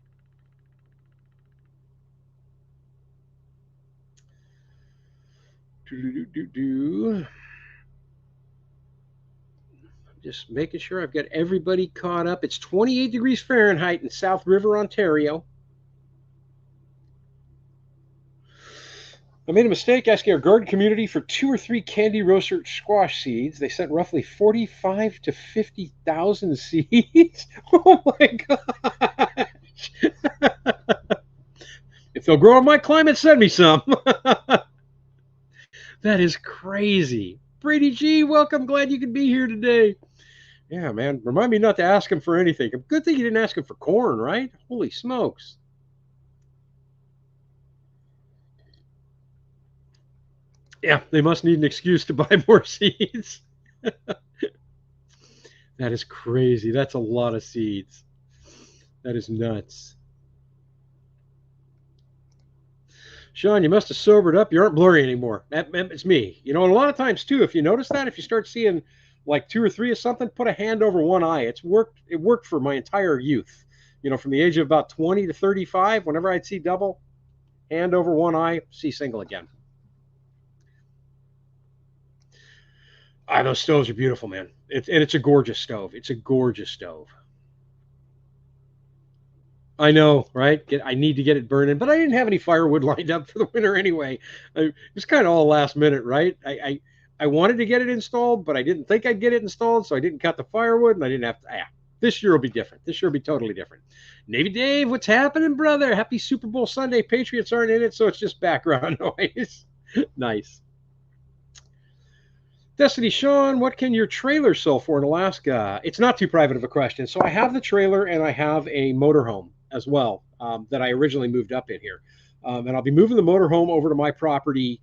Just making sure I've got everybody caught up. It's 28 degrees Fahrenheit in South River, Ontario. I made a mistake asking our garden community for 2 or 3 candy roaster squash seeds. They sent roughly 45 to 50,000 seeds. Oh my gosh. If they'll grow in my climate, send me some. That is crazy. Brady G, welcome. Glad you could be here today. Yeah, man. Remind me not to ask him for anything. Good thing you didn't ask him for corn, right? Holy smokes. Yeah, they must need an excuse to buy more seeds. That is crazy. That's a lot of seeds. That is nuts. Sean, you must have sobered up. You aren't blurry anymore. It's me. You know, and a lot of times too, if you notice that, if you start seeing like 2 or 3 of something, put a hand over one eye. It's worked. It worked for my entire youth. You know, from the age of about 20 to 35, whenever I'd see double, hand over one eye, see single again. Those stoves are beautiful, man. It's a gorgeous stove. It's a gorgeous stove. I know, right? I need to get it burning, but I didn't have any firewood lined up for the winter anyway. It was kind of all last minute, right? I wanted to get it installed, but I didn't think I'd get it installed, so I didn't cut the firewood, and I didn't have to. This year will be different. This year will be totally different. Navy Dave, what's happening, brother? Happy Super Bowl Sunday. Patriots aren't in it, so it's just background noise. Nice. Destiny Sean, what can your trailer sell for in Alaska? It's not too private of a question. So I have the trailer and I have a motorhome as well, that I originally moved up in here. And I'll be moving the motorhome over to my property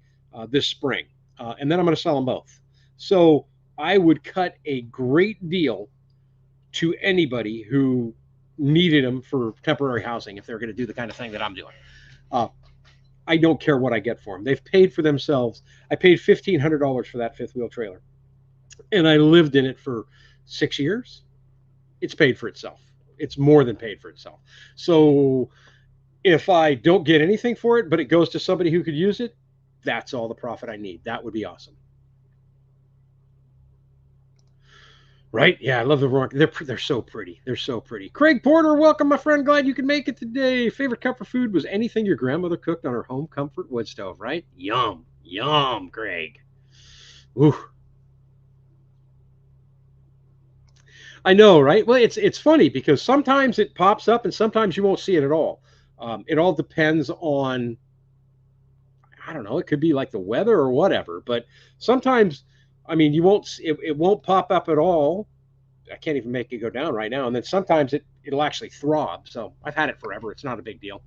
this spring. And then I'm going to sell them both. So I would cut a great deal to anybody who needed them for temporary housing if they're going to do the kind of thing that I'm doing. I don't care what I get for them. They've paid for themselves. I paid $1,500 for that fifth wheel trailer, and I lived in it for 6 years. It's paid for itself. It's more than paid for itself. So if I don't get anything for it, but it goes to somebody who could use it, that's all the profit I need. That would be awesome. Right? Yeah, I love the rock. They're so pretty. They're so pretty. Craig Porter, welcome, my friend. Glad you could make it today. Favorite comfort food was anything your grandmother cooked on her home comfort wood stove, right? Yum, yum, Craig. Ooh. I know, right? Well, it's funny because sometimes it pops up and sometimes you won't see it at all. It all depends on, I don't know. It could be like the weather or whatever. But sometimes, I mean, you won't. It won't pop up at all. I can't even make it go down right now. And then sometimes it'll actually throb. So I've had it forever. It's not a big deal.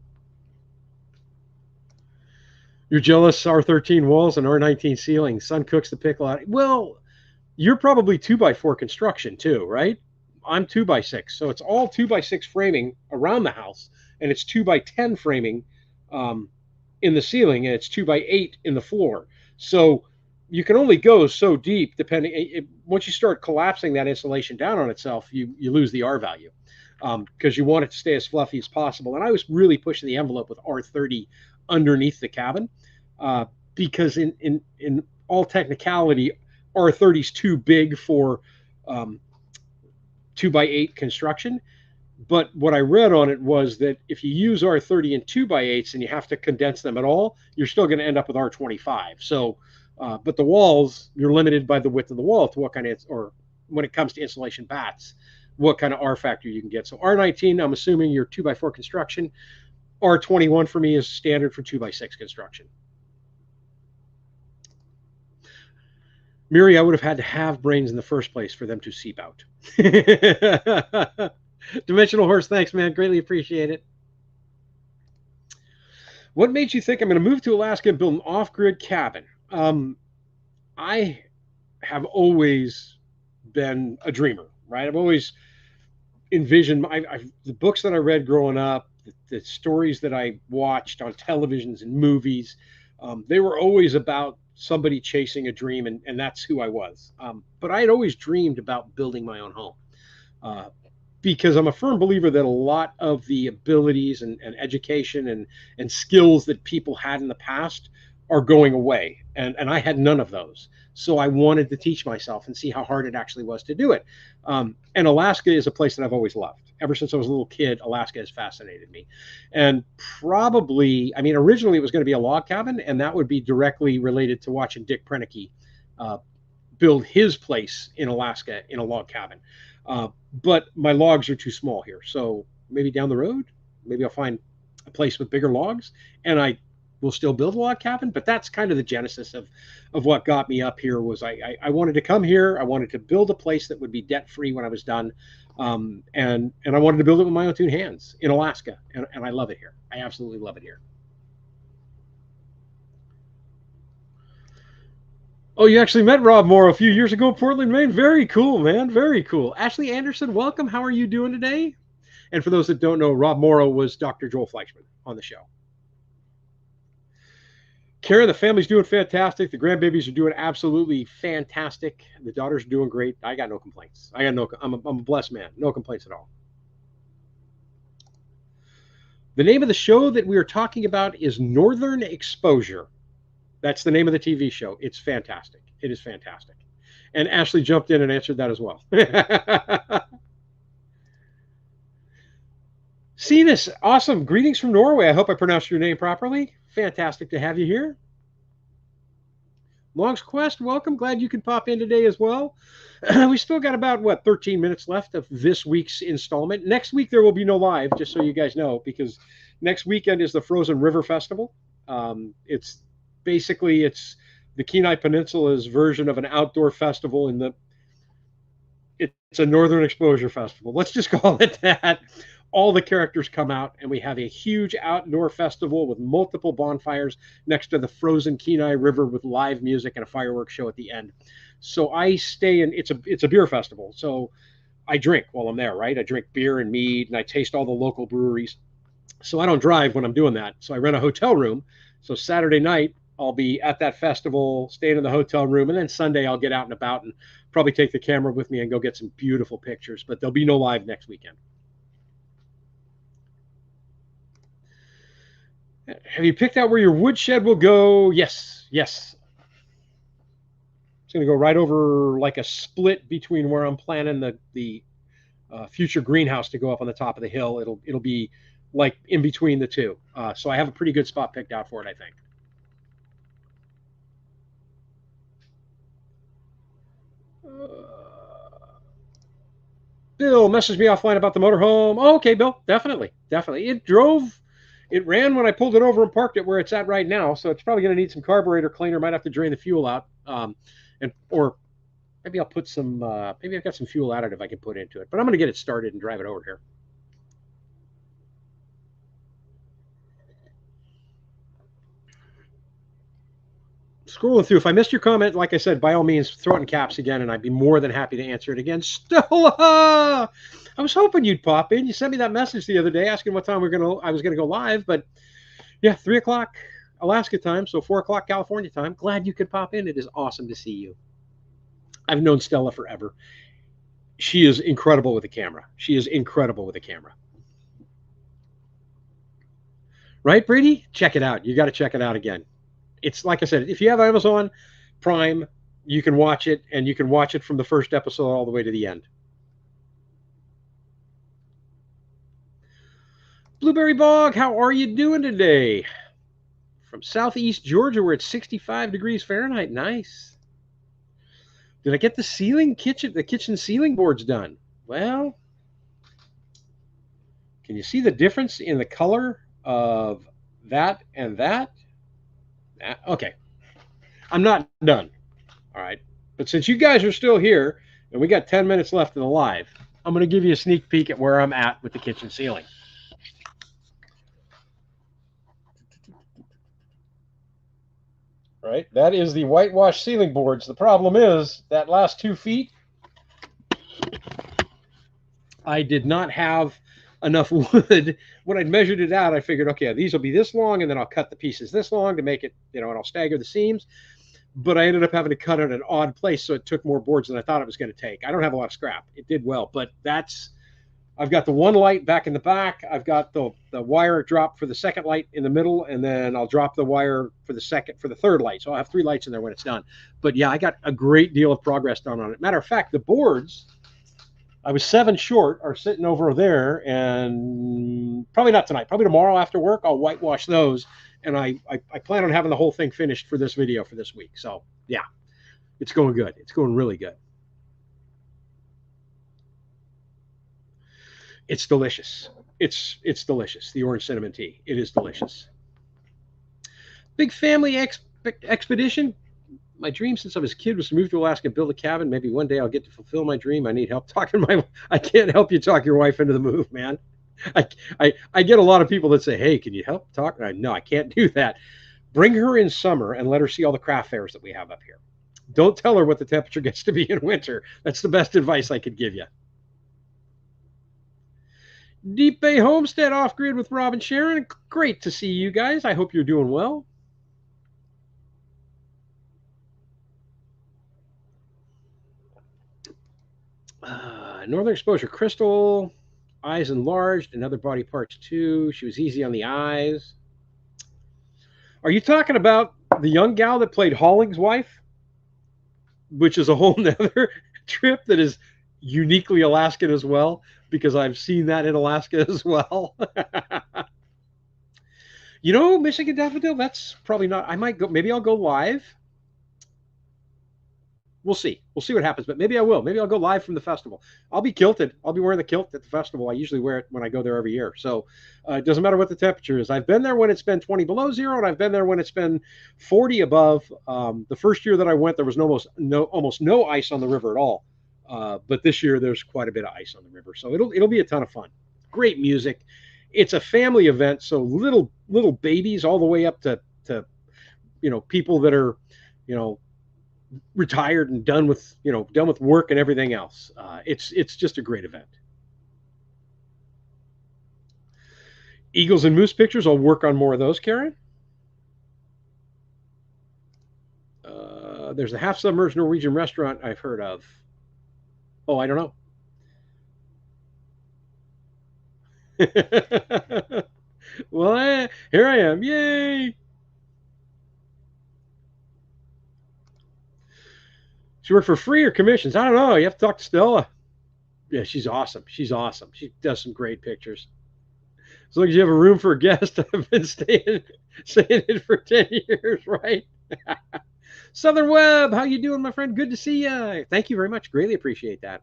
You're jealous R13 walls and R19 ceiling. Sun cooks the pickle out. Well, you're probably 2x4 construction too, right? I'm 2x6. So it's all 2x6 framing around the house, and it's 2x10 framing um, in the ceiling, and it's 2x8 in the floor. So you can only go so deep depending. Once you start collapsing that insulation down on itself, you lose the R value because you want it to stay as fluffy as possible. And I was really pushing the envelope with R30 underneath the cabin uh, because in all technicality, R30 is too big for um, 2x8 construction. But what I read on it was that if you use R30 and 2x8s and you have to condense them at all, you're still going to end up with R25. So, but the walls, you're limited by the width of the wall to what kind of, or when it comes to insulation bats, what kind of R factor you can get. So R19, I'm assuming you're 2x4 construction. R21 for me is standard for 2x6 construction. Miri, I would have had to have brains in the first place for them to seep out. Dimensional Horse, thanks, man. Greatly appreciate it. What made you think I'm going to move to Alaska and build an off-grid cabin? I have always been a dreamer, right? I've always envisioned the books that I read growing up, the stories that I watched on televisions and movies. They were always about somebody chasing a dream, and that's who I was. But I had always dreamed about building my own home. Because I'm a firm believer that a lot of the abilities and education and skills that people had in the past are going away. And I had none of those. So I wanted to teach myself and see how hard it actually was to do it. And Alaska is a place that I've always loved. Ever since I was a little kid, Alaska has fascinated me. And probably, I mean, originally it was going to be a log cabin, and that would be directly related to watching Dick Prenneke build his place in Alaska in a log cabin. But my logs are too small here. So maybe down the road, maybe I'll find a place with bigger logs and I will still build a log cabin. But that's kind of the genesis of what got me up here was I wanted to come here. I wanted to build a place that would be debt free when I was done. And I wanted to build it with my own two hands in Alaska. And I love it here. I absolutely love it here. Oh, you actually met Rob Morrow a few years ago in Portland, Maine. Very cool, man. Very cool. Ashley Anderson, welcome. How are you doing today? And for those that don't know, Rob Morrow was Dr. Joel Fleischman on the show. Karen, the family's doing fantastic. The grandbabies are doing absolutely fantastic. The daughters are doing great. I got no complaints. I'm a blessed man. No complaints at all. The name of the show that we are talking about is Northern Exposure. That's the name of the TV show. It's fantastic. It is fantastic. And Ashley jumped in and answered that as well. Cetus, awesome. Greetings from Norway. I hope I pronounced your name properly. Fantastic to have you here. Long's Quest, welcome. Glad you could pop in today as well. We still got about, 13 minutes left of this week's installment. Next week, there will be no live, just so you guys know, because next weekend is the Frozen River Festival. It's the Kenai Peninsula's version of an outdoor festival it's a Northern Exposure Festival. Let's just call it that. All the characters come out, and we have a huge outdoor festival with multiple bonfires next to the frozen Kenai River with live music and a fireworks show at the end. So I stay in. It's a beer festival, so I drink while I'm there. Right, I drink beer and mead, and I taste all the local breweries. So I don't drive when I'm doing that. So I rent a hotel room. So Saturday night I'll be at that festival, staying in the hotel room, and then Sunday I'll get out and about and probably take the camera with me and go get some beautiful pictures. But there'll be no live next weekend. Have you picked out where your woodshed will go? Yes. It's going to go right over like a split between where I'm planning the future greenhouse to go up on the top of the hill. It'll be like in between the two. So I have a pretty good spot picked out for it, I think. Bill messaged me offline about the motorhome. Oh, okay, Bill, definitely. It ran when I pulled it over and parked it where it's at right now. So it's probably going to need some carburetor cleaner. Might have to drain the fuel out. Or maybe I'll put maybe I've got some fuel additive I can put into it. But I'm going to get it started and drive it over here. scrolling through. If I missed your comment, like I said, by all means, throw it in caps again, and I'd be more than happy to answer it again. Stella, I was hoping you'd pop in. You sent me that message the other day asking what time I was gonna go live, but yeah, 3 o'clock Alaska time, so 4 o'clock California time. Glad you could pop in. It is awesome to see you. I've known Stella forever. She is incredible with a camera. She is incredible with a camera. Right, Brady? Check it out. You got to check it out again. It's like I said, if you have Amazon Prime, you can watch it, and you can watch it from the first episode all the way to the end. Blueberry Bog, how are you doing today? From Southeast Georgia, where it's 65 degrees Fahrenheit. Nice. Did I get the kitchen ceiling boards done? Well, can you see the difference in the color of that and that? Okay. I'm not done. All right. But since you guys are still here and we got 10 minutes left in the live, I'm going to give you a sneak peek at where I'm at with the kitchen ceiling. Right? That is the whitewash ceiling boards. The problem is that last 2 feet, I did not have enough wood. When I'd measured it out, I figured, okay, these will be this long, and then I'll cut the pieces this long to make it, and I'll stagger the seams. But I ended up having to cut it at an odd place, so it took more boards than I thought it was going to take. I don't have a lot of scrap. It did well, but I've got the one light back in the back. I've got the wire drop for the second light in the middle, and then I'll drop the wire for the third light. So I'll have 3 lights in there when it's done. But yeah, I got a great deal of progress done on it. Matter of fact, the boards, I was 7 short, are sitting over there, and probably not tonight. Probably tomorrow after work, I'll whitewash those, and I plan on having the whole thing finished for this video for this week. So yeah, it's going good. It's going really good. It's delicious. It's delicious. The orange cinnamon tea. It is delicious. Big family expedition. My dream since I was a kid was to move to Alaska and build a cabin. Maybe one day I'll get to fulfill my dream. I need help talking I can't help you talk your wife into the move, man. I get a lot of people that say, hey, can you help talk? No, I can't do that. Bring her in summer and let her see all the craft fairs that we have up here. Don't tell her what the temperature gets to be in winter. That's the best advice I could give you. Deep Bay Homestead off-grid with Rob and Sharon. Great to see you guys. I hope you're doing well. Northern Exposure Crystal. Eyes enlarged and other body parts too. She was easy on the eyes. Are you talking about the young gal that played Holling's wife? Which is a whole nother trip that is uniquely Alaskan as well, because I've seen that in Alaska as well. You know, Michigan Daffodil, that's probably not, I might go, maybe I'll go live. We'll see. We'll see what happens, but maybe I will. Maybe I'll go live from the festival. I'll be kilted. I'll be wearing the kilt at the festival. I usually wear it when I go there every year. So it doesn't matter what the temperature is. I've been there when it's been 20 below zero, and I've been there when it's been 40 above. The first year that I went, there was almost no ice on the river at all. But this year, there's quite a bit of ice on the river. So it'll be a ton of fun. Great music. It's a family event, so little babies all the way up to people that are retired and done with work and everything else. It's just a great event. Eagles and moose pictures. I'll work on more of those, Karen. There's a half submerged Norwegian restaurant I've heard of. Oh, I don't know. Well, here I am. Yay! She work for free or commissions? I don't know. You have to talk to Stella. Yeah, she's awesome. She's awesome. She does some great pictures. As long as you have a room for a guest, I've been saying it for 10 years, right? Southern Web, how you doing, my friend? Good to see you. Thank you very much. Greatly appreciate that.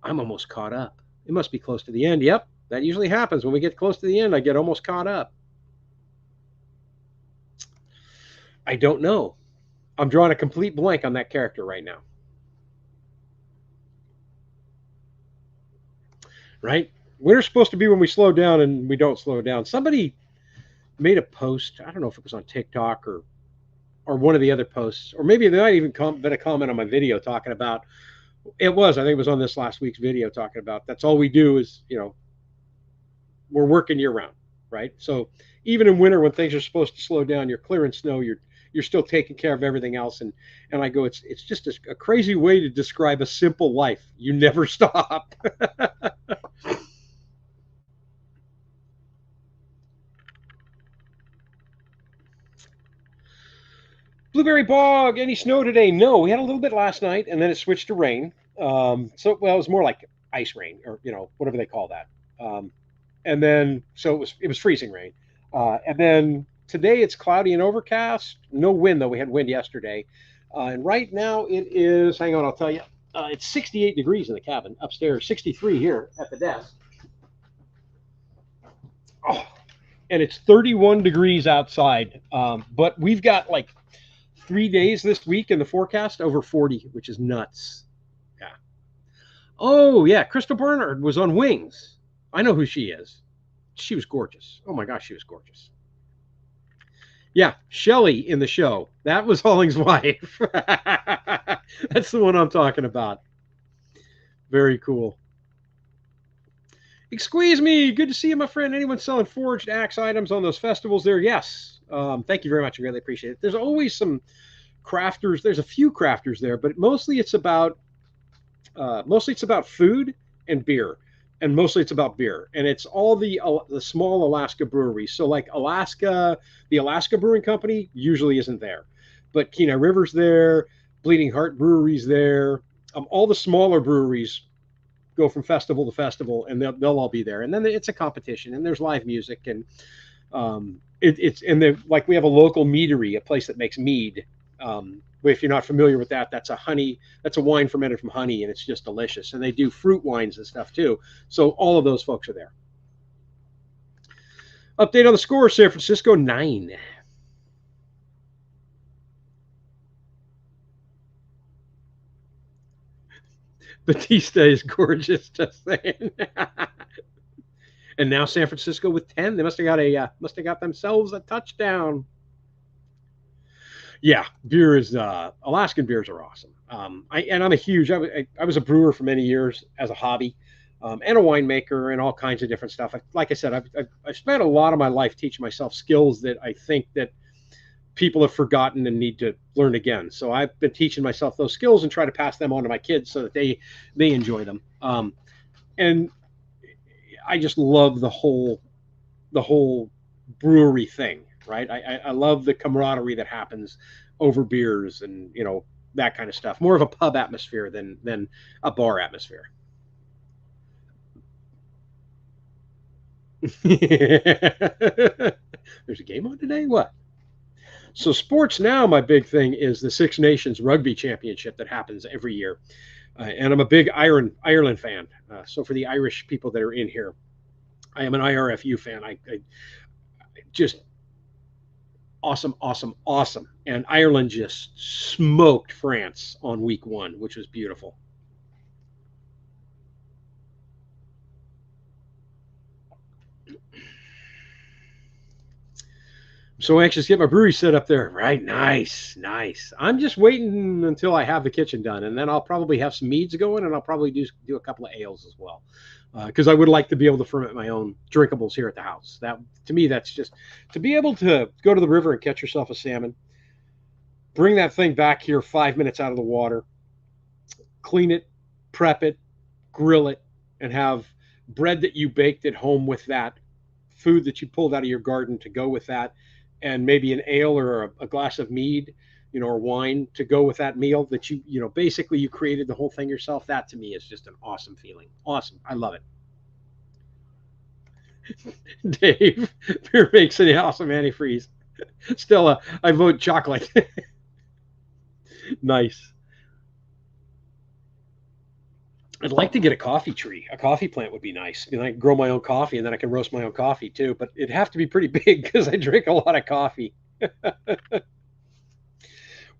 I'm almost caught up. It must be close to the end. Yep, that usually happens. When we get close to the end, I get almost caught up. I don't know. I'm drawing a complete blank on that character right now. Right? Winter's supposed to be when we slow down, and we don't slow down. Somebody made a post. I don't know if it was on TikTok or or one of the other posts, or maybe there might even been a comment on my video talking about it was. I think it was on this last week's video talking about that's all we do is we're working year round, right? So even in winter when things are supposed to slow down, you're clearing snow, you're still taking care of everything else. And I go, it's just a crazy way to describe a simple life. You never stop. Blueberry Bog, any snow today? No, we had a little bit last night, and then it switched to rain. Well, it was more like ice rain, or whatever they call that. And then so it was freezing rain. And then today it's cloudy and overcast. No wind though. We had wind yesterday, and right now it is. Hang on, I'll tell you. It's 68 degrees in the cabin upstairs. 63 here at the desk. Oh, and it's 31 degrees outside. But we've got like 3 days this week in the forecast over 40, which is nuts. Yeah. Oh yeah, Crystal Bernard was on Wings. I know who she is. She was gorgeous. Oh my gosh, she was gorgeous. Yeah, Shelly in the show. That was Holling's wife. That's the one I'm talking about. Very cool. Squeeze me. Good to see you, my friend. Anyone selling forged axe items on those festivals there? Yes. Thank you very much. I really appreciate it. There's always some crafters. There's a few crafters there, but mostly it's about food and beer, and mostly it's about beer. And it's all the small Alaska breweries. So like Alaska, the Alaska Brewing Company usually isn't there, but Kenai River's there. Bleeding Heart Brewery's there. All the smaller breweries go from festival to festival, and they'll all be there. And then it's a competition, and there's live music, and like we have a local meadery, a place that makes mead. If you're not familiar with that, that's a wine fermented from honey, and it's just delicious. And they do fruit wines and stuff too. So all of those folks are there. Update on the score: San Francisco 9. Batista is gorgeous, just saying. And now San Francisco with 10. They must have got themselves a touchdown. Yeah, beer is Alaskan beers are awesome. I was a brewer for many years as a hobby, and a winemaker and all kinds of different stuff. Like I said, I've spent a lot of my life teaching myself skills that I think that people have forgotten and need to learn again. So I've been teaching myself those skills and try to pass them on to my kids so that they enjoy them. And I just love the whole brewery thing, right? I love the camaraderie that happens over beers and that kind of stuff. More of a pub atmosphere than a bar atmosphere. There's a game on today? What? So sports now, my big thing is the Six Nations Rugby Championship that happens every year. And I'm a big Ireland fan. So for the Irish people that are in here, I am an IRFU fan. I just awesome. And Ireland just smoked France on week 1, which was beautiful. So anxious to get my brewery set up there. Right. Nice. I'm just waiting until I have the kitchen done, and then I'll probably have some meads going, and I'll probably do a couple of ales as well. Because I would like to be able to ferment my own drinkables here at the house. That, to me, that's just to be able to go to the river and catch yourself a salmon, bring that thing back here 5 minutes out of the water, clean it, prep it, grill it, and have bread that you baked at home with that, food that you pulled out of your garden to go with that, and maybe an ale or a glass of mead, or wine to go with that meal that basically you created the whole thing yourself. That to me is just an awesome feeling. Awesome. I love it. Dave, beer makes an awesome antifreeze. Stella, I vote chocolate. Nice. I'd like to get a coffee tree. A coffee plant would be nice. I can grow my own coffee, and then I can roast my own coffee too. But it'd have to be pretty big because I drink a lot of coffee.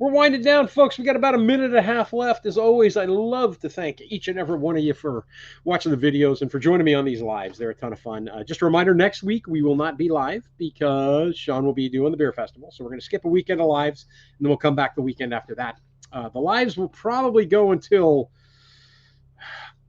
We're winding down, folks. We got about a minute and a half left. As always, I love to thank each and every one of you for watching the videos and for joining me on these lives. They're a ton of fun. Just a reminder, next week we will not be live because Sean will be doing the beer festival. So we're going to skip a weekend of lives, and then we'll come back the weekend after that. The lives will probably go until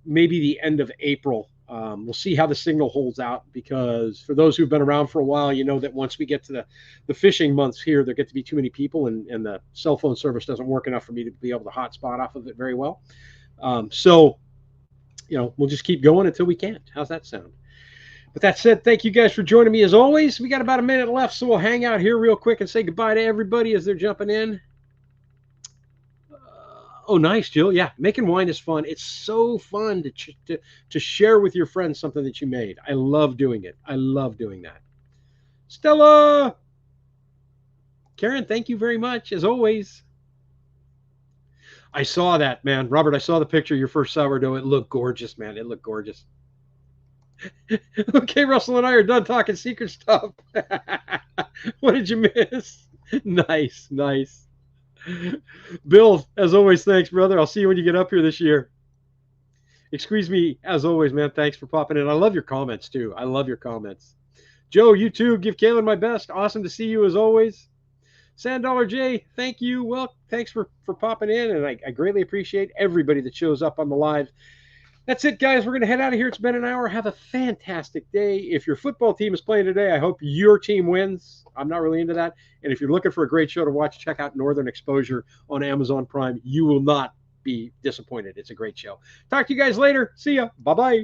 maybe the end of April. We'll see how the signal holds out, because for those who've been around for a while, you know that once we get to the fishing months here, there get to be too many people, and the cell phone service doesn't work enough for me to be able to hotspot off of it very well. So, we'll just keep going until we can't. How's that sound? With that said, thank you guys for joining me as always. We got about a minute left, so we'll hang out here real quick and say goodbye to everybody as they're jumping in. Oh, nice, Jill. Yeah, making wine is fun. It's so fun to share with your friends something that you made. I love doing it. I love doing that. Stella! Karen, thank you very much, as always. I saw that, man. Robert, I saw the picture of your first sourdough. It looked gorgeous, man. It looked gorgeous. Okay, Russell and I are done talking secret stuff. What did you miss? Nice, nice. Bill, as always, thanks, brother. I'll see you when you get up here this year. Excuse me, as always, man. Thanks for popping in. I love your comments, too. I love your comments. Joe, you too. Give Kaylin my best. Awesome to see you, as always. Sand J, thank you. Well, thanks for popping in, and I greatly appreciate everybody that shows up on the live. That's it, guys. We're going to head out of here. It's been an hour. Have a fantastic day. If your football team is playing today, I hope your team wins. I'm not really into that. And if you're looking for a great show to watch, check out Northern Exposure on Amazon Prime. You will not be disappointed. It's a great show. Talk to you guys later. See ya. Bye-bye.